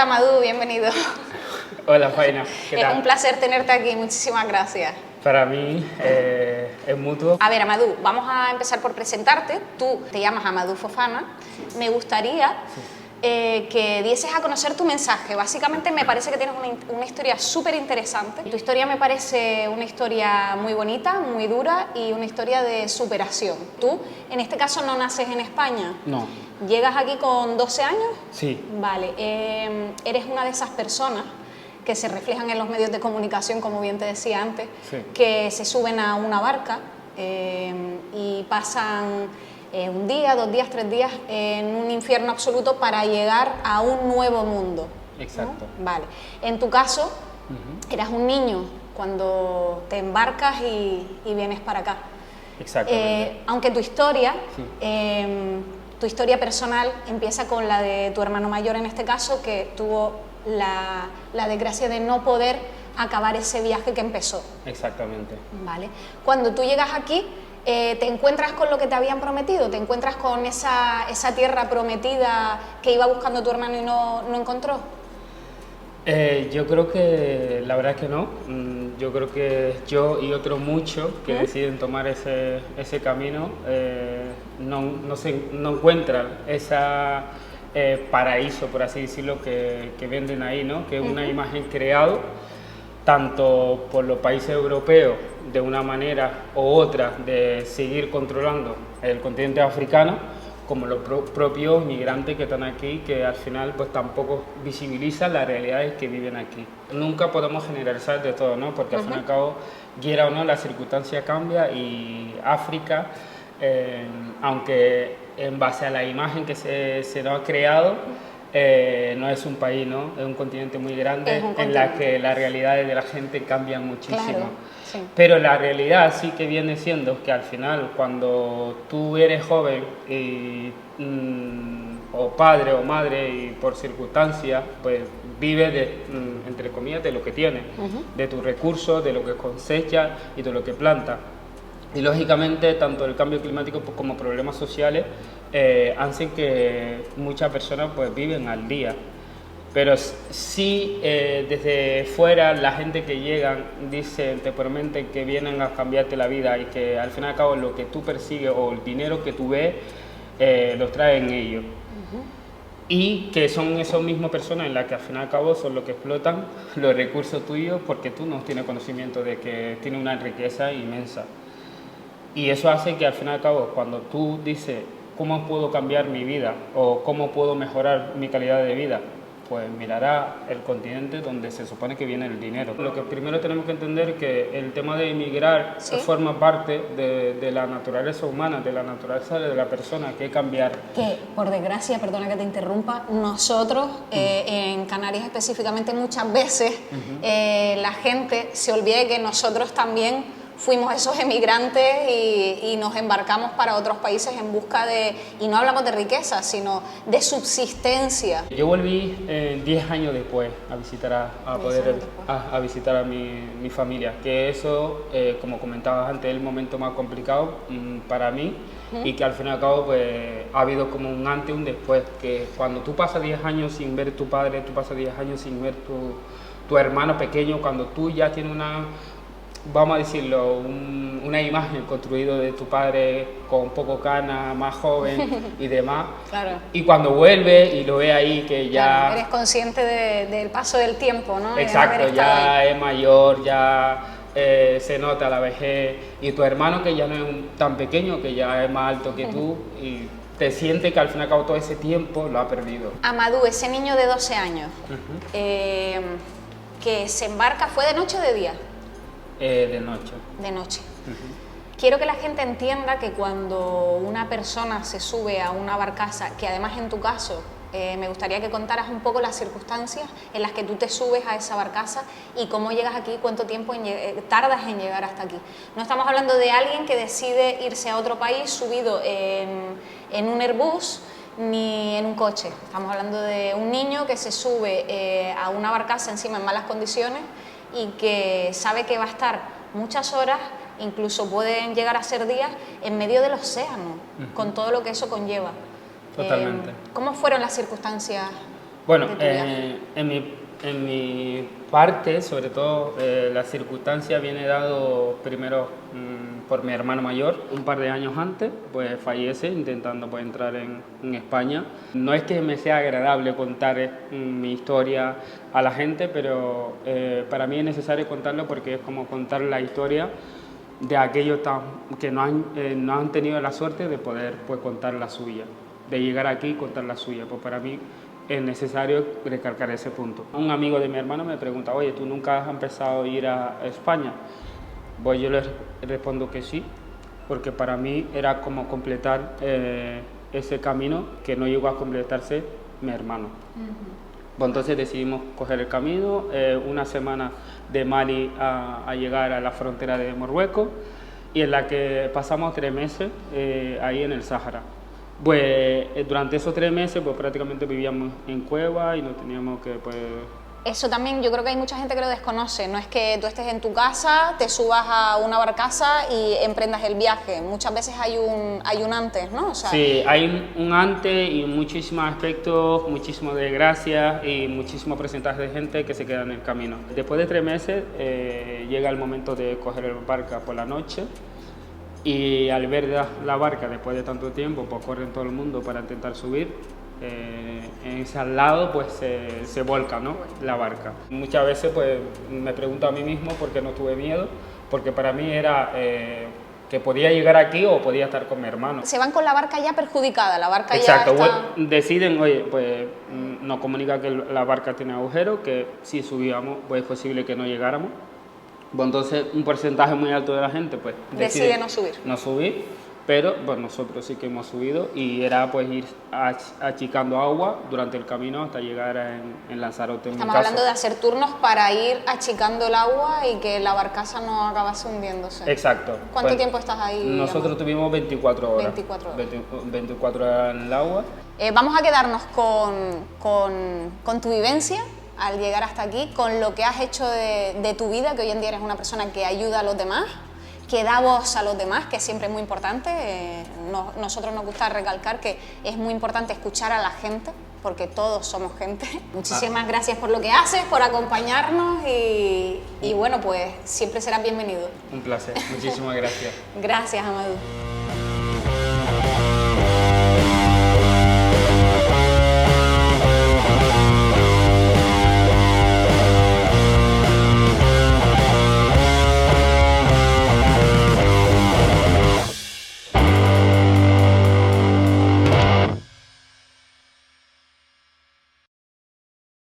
Hola Madú, bienvenido. Hola Faina, ¿qué tal? Es un placer tenerte aquí, muchísimas gracias. Para mí es mutuo. A ver, Amadou, vamos a empezar por presentarte. Tú te llamas Amadou Fofana. Me gustaría que dieses a conocer tu mensaje. Básicamente me parece que tienes una historia súper interesante. Tu historia me parece una historia muy bonita, muy dura y una historia de superación. Tú, en este caso, no naces en España. No. ¿Llegas aquí con 12 años? Sí. Vale. Eres una de esas personas que se reflejan en los medios de comunicación, como bien te decía antes, Sí. que se suben a una barca y pasan un día, 2 días, 3 días en un infierno absoluto para llegar a un nuevo mundo. Exacto. ¿No? Vale. En tu caso, eras un niño cuando te embarcas y vienes para acá. Exactamente. Aunque tu historia, Sí. tu historia personal empieza con la de tu hermano mayor, en este caso, que tuvo la desgracia de no poder acabar ese viaje que empezó. Exactamente. ¿Vale? Cuando tú llegas aquí, te encuentras con lo que te habían prometido, te encuentras con esa tierra prometida que iba buscando tu hermano y no encontró. Yo creo que la verdad es que no. Yo creo que yo y otros muchos que deciden tomar ese camino no encuentran esa paraíso, por así decirlo, que venden ahí, ¿no? Que es una imagen creada tanto por los países europeos de una manera u otra de seguir controlando el continente africano, como los propios migrantes que están aquí, que al final pues tampoco visibilizan las realidades que viven aquí. Nunca podemos generalizar de todo, ¿no? Porque al fin y al cabo, quiera o no, la circunstancia cambia y África, aunque en base a la imagen que se nos ha creado, no es un país, ¿no? Es un continente muy grande en la que las realidades de la gente cambian muchísimo. Claro, sí. Pero la realidad sí que viene siendo que al final, cuando tú eres joven y, o padre o madre y por circunstancias, pues vives entre comillas de lo que tienes, de tus recursos, de lo que cosechas y de lo que plantas. Y lógicamente tanto el cambio climático como problemas sociales hacen que muchas personas pues viven al día. Pero sí, desde fuera la gente que llegan dicen, te prometen que vienen a cambiarte la vida y que al fin y al cabo lo que tú persigues o el dinero que tú ves lo traen ellos. Y que son esas mismas personas en las que al fin y al cabo son los que explotan los recursos tuyos porque tú no tienes conocimiento de que tiene una riqueza inmensa. Y eso hace que al fin y al cabo, cuando tú dices, ¿cómo puedo cambiar mi vida? O ¿cómo puedo mejorar mi calidad de vida? Pues mirará el continente donde se supone que viene el dinero. Lo que primero tenemos que entender es que el tema de emigrar forma parte de la naturaleza humana, de la naturaleza de la persona, que es cambiar. Que, por desgracia, perdona que te interrumpa, nosotros en Canarias específicamente muchas veces la gente se olvida de que nosotros también fuimos esos emigrantes y nos embarcamos para otros países en busca de, y no hablamos de riqueza, sino de subsistencia. Yo volví 10 años después a visitar a visitar a mi familia, que eso, como comentabas antes, es el momento más complicado para mí y que al fin y al cabo pues, ha habido como un antes y un después, que cuando tú pasas 10 años sin ver tu padre, tú pasas 10 años sin ver tu hermano pequeño, cuando tú ya tienes una, vamos a decirlo, una imagen construida de tu padre con poco cana, más joven y demás. Claro. Y cuando vuelve y lo ve ahí que ya... Claro, eres consciente del paso del tiempo, ¿no? Exacto, ya es mayor, ya se nota la vejez. Y tu hermano que ya no es tan pequeño, que ya es más alto que tú, y te sientes que al fin y al cabo todo ese tiempo lo ha perdido. Amadou, ese niño de 12 años que se embarca, ¿fue de noche o de día? De noche. De noche. Quiero que la gente entienda que cuando una persona se sube a una barcaza, que además en tu caso me gustaría que contaras un poco las circunstancias en las que tú te subes a esa barcaza y cómo llegas aquí, cuánto tiempo tardas en llegar hasta aquí. No estamos hablando de alguien que decide irse a otro país subido en un Airbus ni en un coche. Estamos hablando de un niño que se sube a una barcaza encima en malas condiciones y que sabe que va a estar muchas horas, incluso pueden llegar a ser días, en medio del océano, con todo lo que eso conlleva. Totalmente. ¿Cómo fueron las circunstancias Bueno, de tu viaje? en mi parte, sobre todo, la circunstancia viene dado primero por mi hermano mayor. Un par de años antes, pues fallece intentando pues, entrar en España. No es que me sea agradable contar mi historia a la gente, pero para mí es necesario contarlo porque es como contar la historia de aquellos que no han tenido la suerte de poder pues, contar la suya, de llegar aquí y contar la suya. Pues para mí es necesario recalcar ese punto. Un amigo de mi hermano me pregunta, oye, ¿tú nunca has empezado a ir a España? Pues yo le respondo que sí, porque para mí era como completar ese camino que no llegó a completarse mi hermano. Pues entonces decidimos coger el camino, una semana de Mali a llegar a la frontera de Marruecos, y en la que pasamos 3 meses ahí en el Sáhara. Pues durante esos 3 meses pues prácticamente vivíamos en cuevas y no teníamos que pues... Eso también yo creo que hay mucha gente que lo desconoce, no es que tú estés en tu casa, te subas a una barcaza y emprendas el viaje, muchas veces hay un antes, ¿no? O sea, sí, hay un antes y muchísimos aspectos, muchísimo de gracias y muchísimo porcentaje de gente que se queda en el camino. Después de 3 meses llega el momento de coger el barca por la noche y al ver la barca después de tanto tiempo, pues corren todo el mundo para intentar subir. En ese al lado pues se volca, ¿no? La barca. Muchas veces pues me pregunto a mí mismo por qué no tuve miedo, porque para mí era que podía llegar aquí o podía estar con mi hermano. se van con la barca ya perjudicada, la barca Exacto, ya está... deciden, oye, pues nos comunica que la barca tiene agujero, que si subíamos pues es posible que no llegáramos. Pues entonces un porcentaje muy alto de la gente pues decide no subir. No subir. Pero pues nosotros sí que hemos subido y era pues ir achicando agua durante el camino hasta llegar en Lanzarote. Estamos hablando de hacer turnos para ir achicando el agua y que la barcaza no acabase hundiéndose. Exacto. ¿Cuánto pues, tiempo estás ahí? Nosotros tuvimos 24 horas. 24 horas. 24 horas en el agua. Vamos a quedarnos con tu vivencia al llegar hasta aquí, con lo que has hecho de tu vida, que hoy en día eres una persona que ayuda a los demás, que da voz a los demás, que siempre es muy importante. Nosotros nos gusta recalcar que es muy importante escuchar a la gente, porque todos somos gente. Muchísimas gracias por lo que haces, por acompañarnos y bueno, pues siempre serás bienvenido. Un placer, muchísimas gracias. Gracias, Amadou.